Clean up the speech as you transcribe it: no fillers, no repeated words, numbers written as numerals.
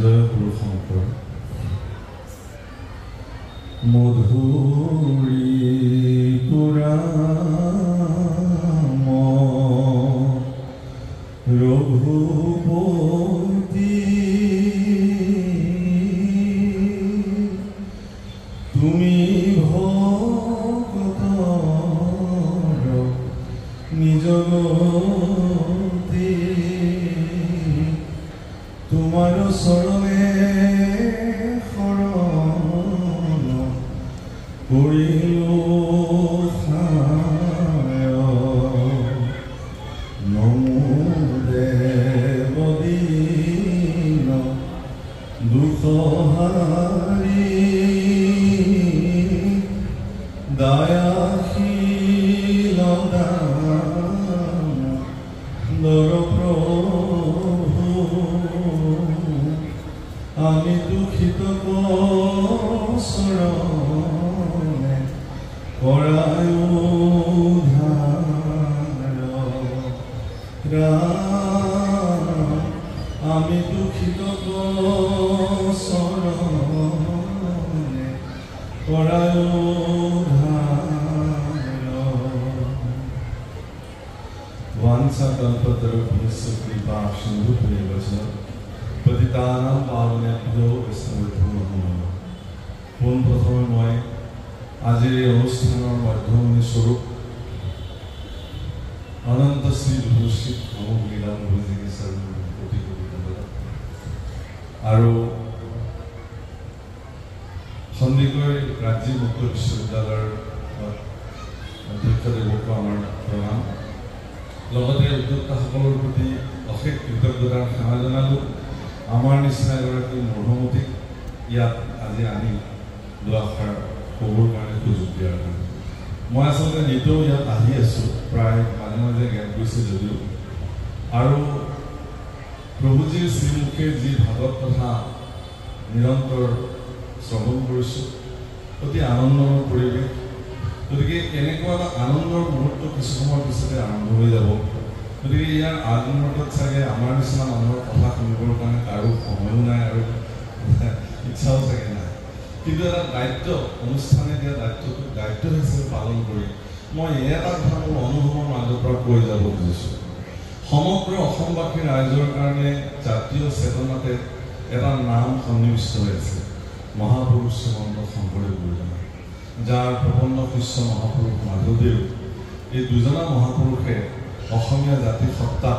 জয় গুৰু শংকৰ মধুৰী পুৰাম ৰঘুপতি তুমি ভকতৰ নিজগতি তোমাৰ চৰণে শৰণ কৰিলো নমো দেৱদীন দুখহাৰী দয়াশীল দামোদৰ প্ৰভু আমি দুখিত চৰণে কৰায় আমি দুখিত চৰণে কৰায় वांछाकल्पतरुभ्यश्च कृपा सिन्धुभ्येव च पतितानां पावनेभ्यो वैष्णवेभ्यो नमो नमः। পোনপ্ৰথমে মই আজিৰ এই অনুষ্ঠানৰ মধ্যমণি স্বৰূপ অনন্ত শ্ৰী ধুশ্ৰী সমগ্ৰীলাম ভুজিগীছৰ প্ৰতি ধন্যবাদ আৰু সন্দিকৈ ৰাজ্যিক মুক্ত বিশ্ববিদ্যালয়ৰ অধ্যক্ষদেৱকো আমাৰ প্ৰণাম লগতে উদ্যোক্তাসকলৰ প্ৰতি অশেষ কৃতজ্ঞতাৰ সেৱা জনালোঁ আমাৰ নিচিনা এগৰাকী মধুমতীক ইয়াত আজি আনি দুআষাৰ ক'বৰ কাৰণে সুযোগ দিয়াৰ কাৰণে মই আচলতে নিতৌ ইয়াত আহি আছোঁ প্ৰায় মাজে মাজে গেপ গৈছে যদিও আৰু প্ৰভুজীৰ শ্ৰীমুখে যি ভাগৱত কথা নিৰন্তৰ শ্ৰৱণ কৰিছোঁ অতি আনন্দৰ পৰিৱেশ গতিকে এনেকুৱা এটা আনন্দৰ মুহূৰ্ত কিছু সময়ৰ পিছতে আৰম্ভ হৈ যাব গতিকে ইয়াৰ আগমুহূৰ্তত চাগে আমাৰ নিচিনা মানুহৰ কথা শুনিবৰ কাৰণে কাৰো সময়ো নাই আৰু ইচ্ছাও চাগে নাই কিন্তু এটা দায়িত্ব অনুষ্ঠানে দিয়া দায়িত্ব হিচাপে পালন কৰি মই এটা কথা মোৰ অনুভৱৰ মাজৰ পৰা কৈ যাব খুজিছোঁ সমগ্ৰ অসমবাসী ৰাইজৰ কাৰণে জাতীয় চেতনাতে এটা নাম সন্নিৱিষ্ট হৈ আছে মহাপুৰুষ শ্ৰীমন্ত শংকৰদেৱ গুৰুজনা যাৰ প্ৰপন্ন শিষ্য মহাপুৰুষ মাধৱদেৱ এই দুজনা মহাপুৰুষে অসমীয়া জাতি সত্তাক